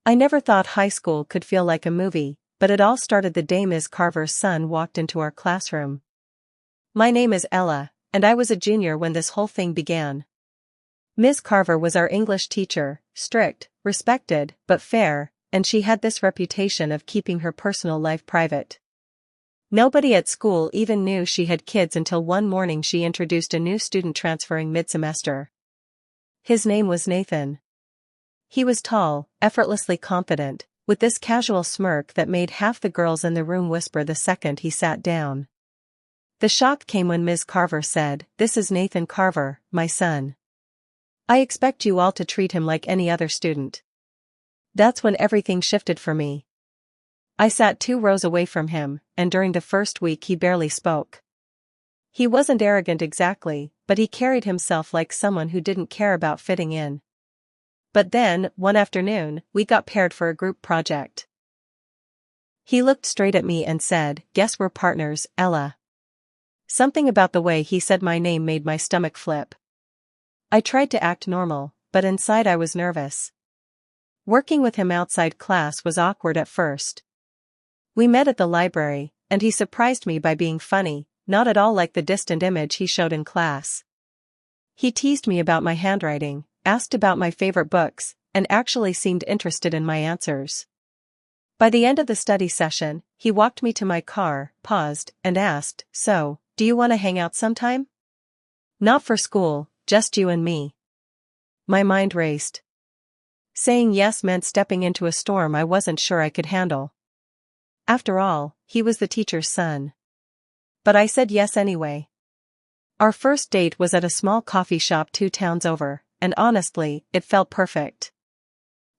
I never thought high school could feel like a movie, but it all started the day Ms. Carver's son walked into our classroom. My name is Ella, and I was a junior when this whole thing began. Ms. Carver was our English teacher, strict, respected, but fair, and she had this reputation of keeping her personal life private. Nobody at school even knew she had kids until one morning she introduced a new student transferring mid-semester. His name was Nathan. He was tall, effortlessly confident, with this casual smirk that made half the girls in the room whisper the second he sat down. The shock came when Ms. Carver said, "This is Nathan Carver, my son. I expect you all to treat him like any other student." That's when everything shifted for me. I sat 2 rows away from him, and during the first week he barely spoke. He wasn't arrogant exactly, but he carried himself like someone who didn't care about fitting in. But then, one afternoon, we got paired for a group project. He looked straight at me and said, "Guess we're partners, Ella." Something about the way he said my name made my stomach flip. I tried to act normal, but inside I was nervous. Working with him outside class was awkward at first. We met at the library, and he surprised me by being funny, not at all like the distant image he showed in class. He teased me about my handwriting, asked about my favorite books, and actually seemed interested in my answers. By the end of the study session, he walked me to my car, paused, and asked, "So, do you want to hang out sometime? Not for school, just you and me." My mind raced. Saying yes meant stepping into a storm I wasn't sure I could handle. After all, he was the teacher's son. But I said yes anyway. Our first date was at a small coffee shop 2 towns over, and honestly, it felt perfect.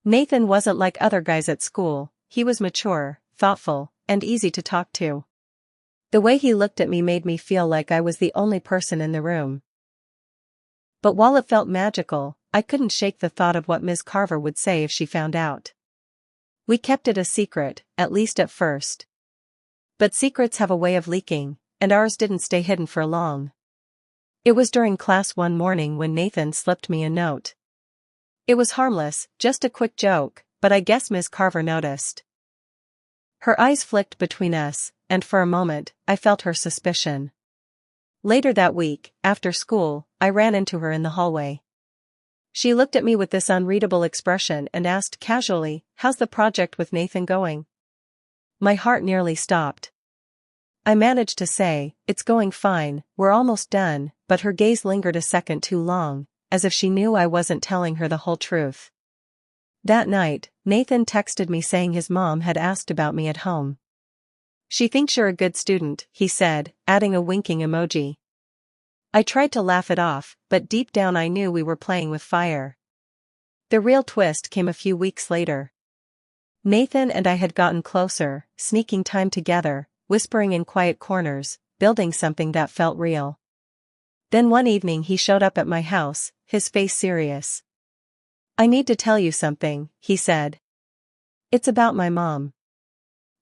Nathan wasn't like other guys at school. He was mature, thoughtful, and easy to talk to. The way he looked at me made me feel like I was the only person in the room. But while it felt magical, I couldn't shake the thought of what Ms. Carver would say if she found out. We kept it a secret, at least at first. But secrets have a way of leaking, and ours didn't stay hidden for long. It was during class one morning when Nathan slipped me a note. It was harmless, just a quick joke, but I guess Ms. Carver noticed. Her eyes flicked between us, and for a moment, I felt her suspicion. Later that week, after school, I ran into her in the hallway. She looked at me with this unreadable expression and asked casually, "How's the project with Nathan going?" My heart nearly stopped. I managed to say, "It's going fine, we're almost done," but her gaze lingered a second too long, as if she knew I wasn't telling her the whole truth. That night, Nathan texted me saying his mom had asked about me at home. "She thinks you're a good student," he said, adding a winking emoji. I tried to laugh it off, but deep down I knew we were playing with fire. The real twist came a few weeks later. Nathan and I had gotten closer, sneaking time together, whispering in quiet corners, building something that felt real. Then one evening he showed up at my house, his face serious. "I need to tell you something," he said. "It's about my mom."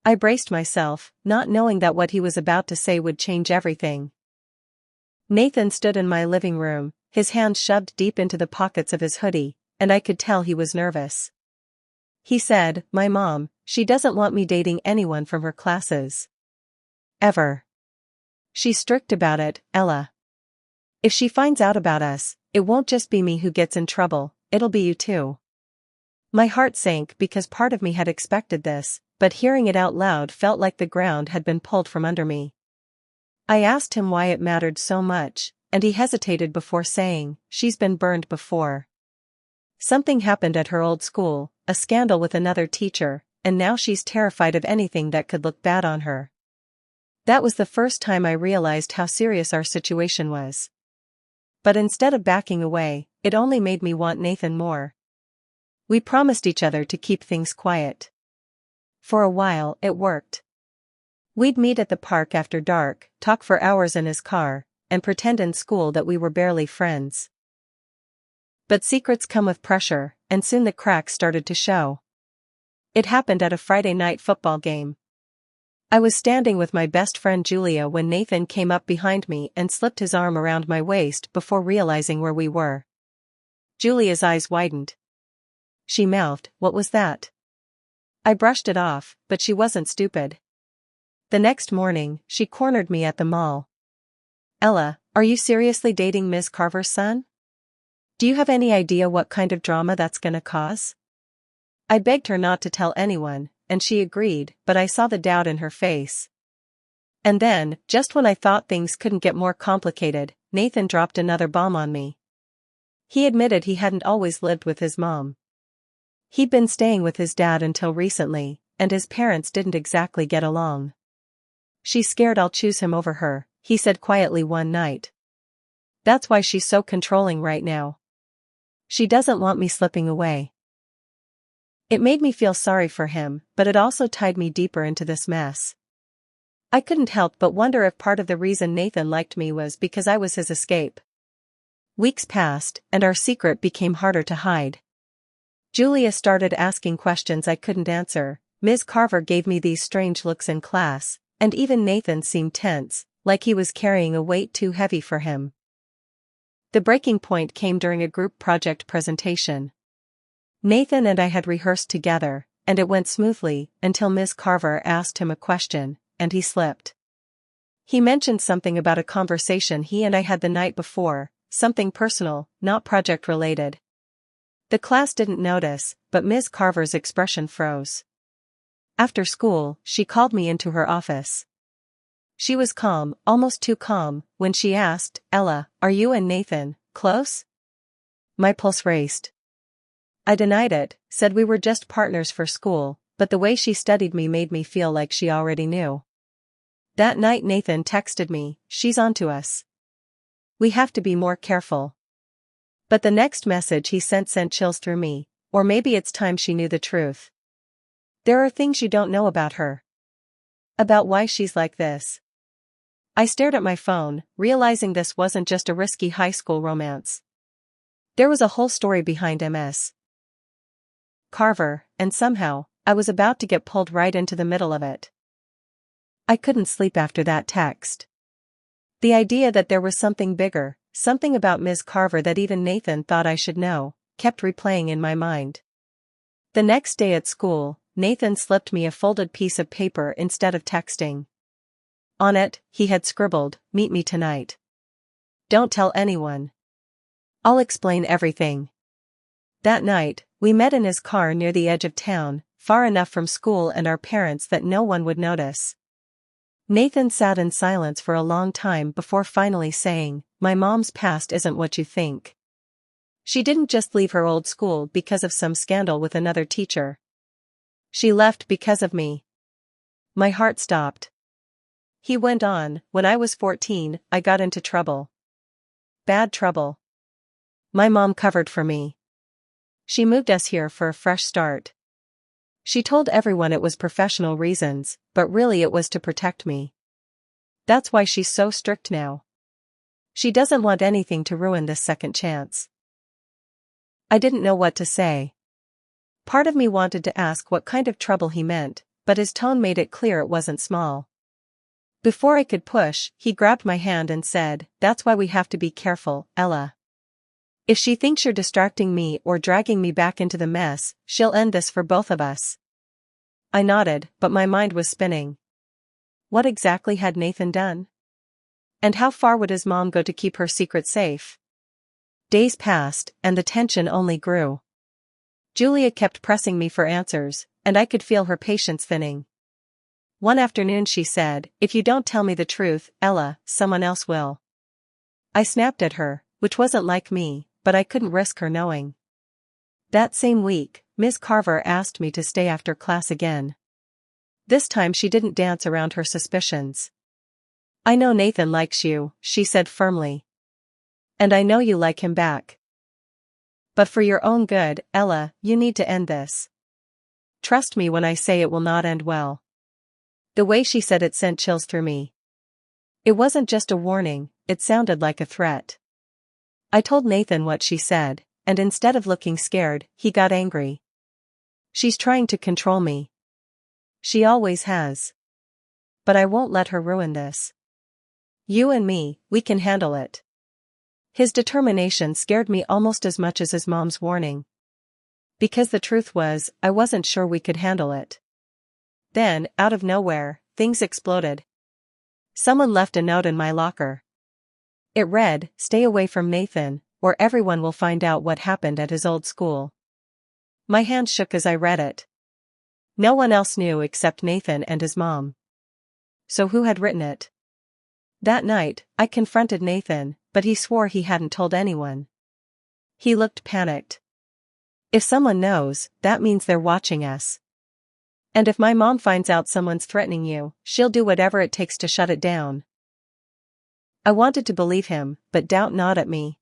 I braced myself, not knowing that what he was about to say would change everything. Nathan stood in my living room, his hands shoved deep into the pockets of his hoodie, and I could tell he was nervous. He said, "My mom, she doesn't want me dating anyone from her classes. Ever. She's strict about it, Ella. If she finds out about us, it won't just be me who gets in trouble, it'll be you too." My heart sank because part of me had expected this, but hearing it out loud felt like the ground had been pulled from under me. I asked him why it mattered so much, and he hesitated before saying, "She's been burned before. Something happened at her old school, a scandal with another teacher, and now she's terrified of anything that could look bad on her." That was the first time I realized how serious our situation was. But instead of backing away, it only made me want Nathan more. We promised each other to keep things quiet. For a while, it worked. We'd meet at the park after dark, talk for hours in his car, and pretend in school that we were barely friends. But secrets come with pressure, and soon the cracks started to show. It happened at a Friday night football game. I was standing with my best friend Julia when Nathan came up behind me and slipped his arm around my waist before realizing where we were. Julia's eyes widened. She mouthed, "What was that?" I brushed it off, but she wasn't stupid. The next morning, she cornered me at the mall. "Ella, are you seriously dating Ms. Carver's son? Do you have any idea what kind of drama that's gonna cause?" I begged her not to tell anyone, and she agreed, but I saw the doubt in her face. And then, just when I thought things couldn't get more complicated, Nathan dropped another bomb on me. He admitted he hadn't always lived with his mom. He'd been staying with his dad until recently, and his parents didn't exactly get along. "She's scared I'll choose him over her," he said quietly one night. "That's why she's so controlling right now. She doesn't want me slipping away." It made me feel sorry for him, but it also tied me deeper into this mess. I couldn't help but wonder if part of the reason Nathan liked me was because I was his escape. Weeks passed, and our secret became harder to hide. Julia started asking questions I couldn't answer, Ms. Carver gave me these strange looks in class, and even Nathan seemed tense, like he was carrying a weight too heavy for him. The breaking point came during a group project presentation. Nathan and I had rehearsed together, and it went smoothly, until Ms. Carver asked him a question, and he slipped. He mentioned something about a conversation he and I had the night before, something personal, not project-related. The class didn't notice, but Ms. Carver's expression froze. After school, she called me into her office. She was calm, almost too calm, when she asked, "Ella, are you and Nathan close?" My pulse raced. I denied it, said we were just partners for school, but the way she studied me made me feel like she already knew. That night Nathan texted me, "She's onto us. We have to be more careful." But the next message he sent chills through me, or maybe it's time she knew the truth. "There are things you don't know about her. About why she's like this." I stared at my phone, realizing this wasn't just a risky high school romance. There was a whole story behind Ms. Carver, and somehow, I was about to get pulled right into the middle of it. I couldn't sleep after that text. The idea that there was something bigger, something about Ms. Carver that even Nathan thought I should know, kept replaying in my mind. The next day at school, Nathan slipped me a folded piece of paper instead of texting. On it, he had scribbled, "Meet me tonight. Don't tell anyone. I'll explain everything." That night, we met in his car near the edge of town, far enough from school and our parents that no one would notice. Nathan sat in silence for a long time before finally saying, "My mom's past isn't what you think. She didn't just leave her old school because of some scandal with another teacher. She left because of me." My heart stopped. He went on, "When I was 14, I got into trouble. Bad trouble. My mom covered for me. She moved us here for a fresh start. She told everyone it was professional reasons, but really it was to protect me. That's why she's so strict now. She doesn't want anything to ruin this second chance." I didn't know what to say. Part of me wanted to ask what kind of trouble he meant, but his tone made it clear it wasn't small. Before I could push, he grabbed my hand and said, "That's why we have to be careful, Ella. If she thinks you're distracting me or dragging me back into the mess, she'll end this for both of us." I nodded, but my mind was spinning. What exactly had Nathan done? And how far would his mom go to keep her secret safe? Days passed, and the tension only grew. Julia kept pressing me for answers, and I could feel her patience thinning. One afternoon she said, "If you don't tell me the truth, Ella, someone else will." I snapped at her, which wasn't like me, but I couldn't risk her knowing. That same week, Ms. Carver asked me to stay after class again. This time she didn't dance around her suspicions. "I know Nathan likes you," she said firmly. "And I know you like him back. But for your own good, Ella, you need to end this. Trust me when I say it will not end well." The way she said it sent chills through me. It wasn't just a warning, it sounded like a threat. I told Nathan what she said, and instead of looking scared, he got angry. "She's trying to control me. She always has. But I won't let her ruin this. You and me, we can handle it." His determination scared me almost as much as his mom's warning. Because the truth was, I wasn't sure we could handle it. Then, out of nowhere, things exploded. Someone left a note in my locker. It read, "Stay away from Nathan, or everyone will find out what happened at his old school." My hand shook as I read it. No one else knew except Nathan and his mom. So who had written it? That night, I confronted Nathan, but he swore he hadn't told anyone. He looked panicked. If someone knows, that means they're watching us. And if my mom finds out someone's threatening you, she'll do whatever it takes to shut it down. I wanted to believe him, but doubt gnawed at me.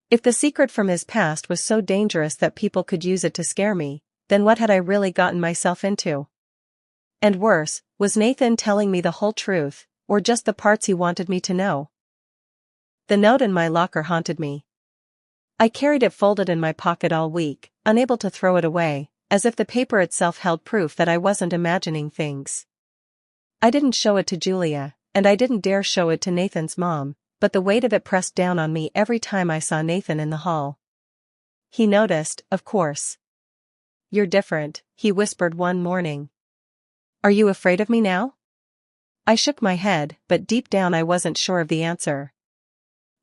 If the secret from his past was so dangerous that people could use it to scare me, then what had I really gotten myself into? And worse, was Nathan telling me the whole truth, or just the parts he wanted me to know? The note in my locker haunted me. I carried it folded in my pocket all week, unable to throw it away, as if the paper itself held proof that I wasn't imagining things. I didn't show it to Julia, and I didn't dare show it to Nathan's mom, but the weight of it pressed down on me every time I saw Nathan in the hall. He noticed, of course. "You're different," he whispered one morning. "Are you afraid of me now?" I shook my head, but deep down I wasn't sure of the answer.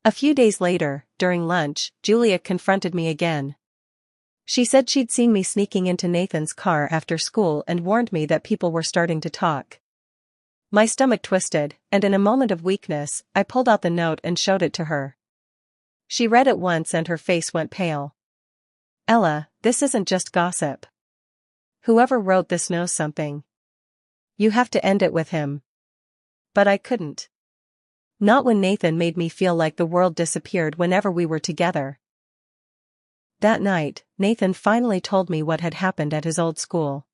A few days later, during lunch, Julia confronted me again. She said she'd seen me sneaking into Nathan's car after school and warned me that people were starting to talk. My stomach twisted, and in a moment of weakness, I pulled out the note and showed it to her. She read it once and her face went pale. "Ella, this isn't just gossip. Whoever wrote this knows something. You have to end it with him." But I couldn't. Not when Nathan made me feel like the world disappeared whenever we were together. That night, Nathan finally told me what had happened at his old school.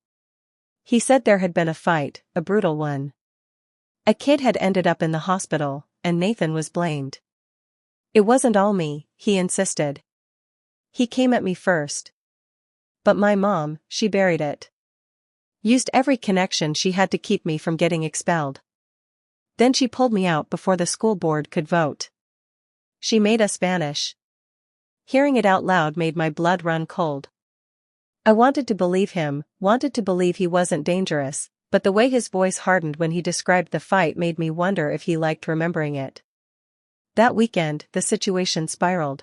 He said there had been a fight, a brutal one. A kid had ended up in the hospital, and Nathan was blamed. It wasn't all me, he insisted. He came at me first. But my mom, she buried it. Used every connection she had to keep me from getting expelled. Then she pulled me out before the school board could vote. She made us vanish. Hearing it out loud made my blood run cold. I wanted to believe him, wanted to believe he wasn't dangerous, but the way his voice hardened when he described the fight made me wonder if he liked remembering it. That weekend, the situation spiraled.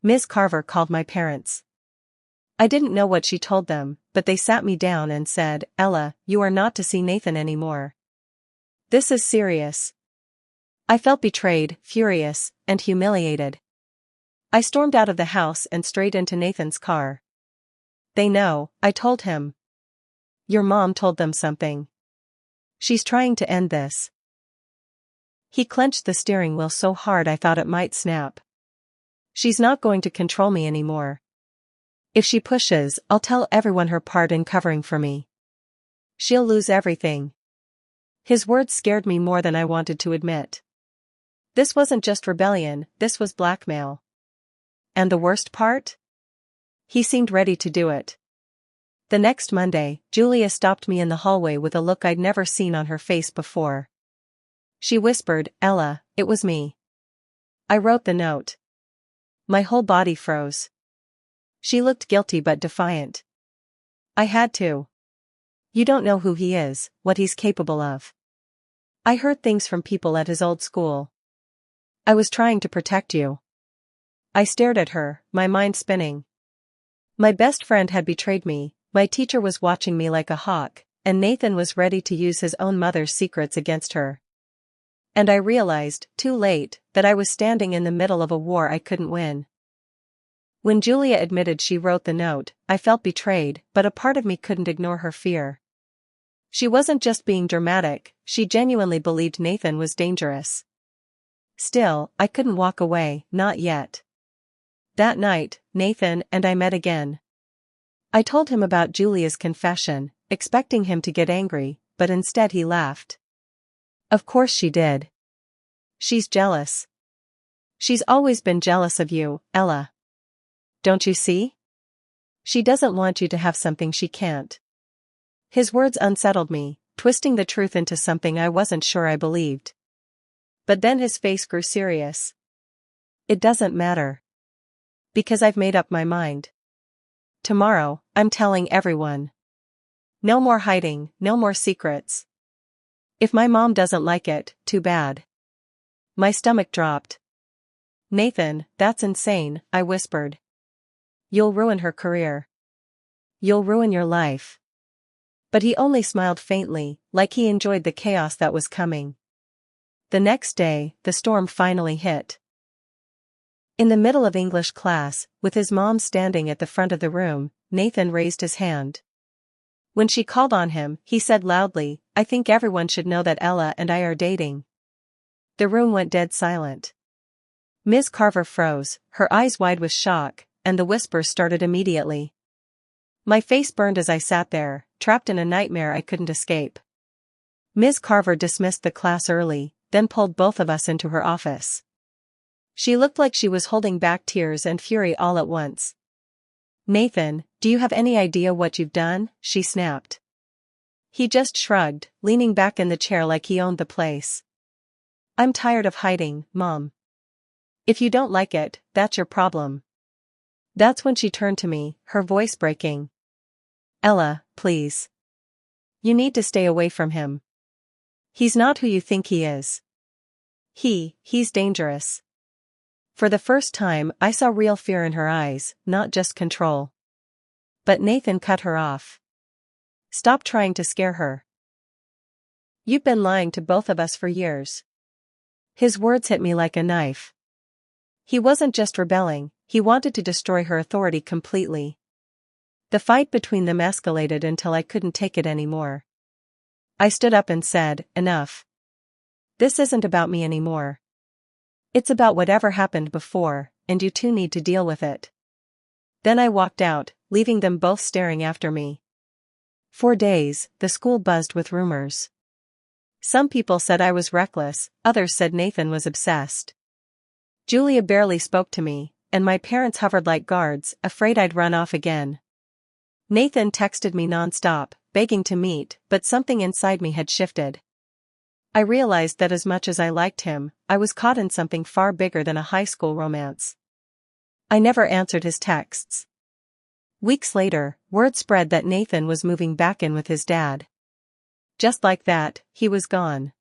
Ms. Carver called my parents. I didn't know what she told them, but they sat me down and said, "Ella, you are not to see Nathan anymore. This is serious." I felt betrayed, furious, and humiliated. I stormed out of the house and straight into Nathan's car. "They know," I told him. "Your mom told them something. She's trying to end this." He clenched the steering wheel so hard I thought it might snap. "She's not going to control me anymore. If she pushes, I'll tell everyone her part in covering for me. She'll lose everything." His words scared me more than I wanted to admit. This wasn't just rebellion, this was blackmail. And the worst part? He seemed ready to do it. The next Monday, Julia stopped me in the hallway with a look I'd never seen on her face before. She whispered, "Ella, it was me. I wrote the note." My whole body froze. She looked guilty but defiant. "I had to. You don't know who he is, what he's capable of. I heard things from people at his old school. I was trying to protect you." I stared at her, my mind spinning. My best friend had betrayed me, my teacher was watching me like a hawk, and Nathan was ready to use his own mother's secrets against her. And I realized, too late, that I was standing in the middle of a war I couldn't win. When Julia admitted she wrote the note, I felt betrayed, but a part of me couldn't ignore her fear. She wasn't just being dramatic, she genuinely believed Nathan was dangerous. Still, I couldn't walk away, not yet. That night, Nathan and I met again. I told him about Julia's confession, expecting him to get angry, but instead he laughed. "Of course she did. She's jealous. She's always been jealous of you, Ella. Don't you see? She doesn't want you to have something she can't." His words unsettled me, twisting the truth into something I wasn't sure I believed. But then his face grew serious. "It doesn't matter. Because I've made up my mind. Tomorrow, I'm telling everyone. No more hiding, no more secrets. If my mom doesn't like it, too bad. My stomach dropped. Nathan, that's insane, I whispered. You'll ruin her career. You'll ruin your life. But he only smiled faintly, like he enjoyed the chaos that was coming. The next day, the storm finally hit. In the middle of English class, with his mom standing at the front of the room, Nathan raised his hand. When she called on him, he said loudly, "I think everyone should know that Ella and I are dating." The room went dead silent. Ms. Carver froze, her eyes wide with shock, and the whispers started immediately. My face burned as I sat there, trapped in a nightmare I couldn't escape. Ms. Carver dismissed the class early, then pulled both of us into her office. She looked like she was holding back tears and fury all at once. "Nathan, do you have any idea what you've done?" she snapped. He just shrugged, leaning back in the chair like he owned the place. "I'm tired of hiding, Mom. If you don't like it, that's your problem." That's when she turned to me, her voice breaking. "Ella, please. You need to stay away from him. He's not who you think he is. He's dangerous." For the first time, I saw real fear in her eyes, not just control. But Nathan cut her off. "Stop trying to scare her. You've been lying to both of us for years." His words hit me like a knife. He wasn't just rebelling, he wanted to destroy her authority completely. The fight between them escalated until I couldn't take it anymore. I stood up and said, "Enough. This isn't about me anymore. It's about whatever happened before, and you two need to deal with it." Then I walked out, leaving them both staring after me. For days, the school buzzed with rumors. Some people said I was reckless, others said Nathan was obsessed. Julia barely spoke to me, and my parents hovered like guards, afraid I'd run off again. Nathan texted me nonstop, begging to meet, but something inside me had shifted. I realized that as much as I liked him, I was caught in something far bigger than a high school romance. I never answered his texts. Weeks later, word spread that Nathan was moving back in with his dad. Just like that, he was gone.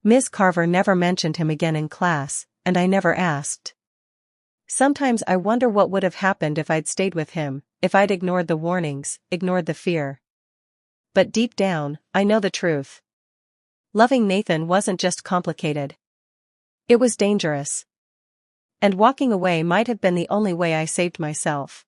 Ms. Carver never mentioned him again in class, and I never asked. Sometimes I wonder what would have happened if I'd stayed with him, if I'd ignored the warnings, ignored the fear. But deep down, I know the truth. Loving Nathan wasn't just complicated. It was dangerous. And walking away might have been the only way I saved myself.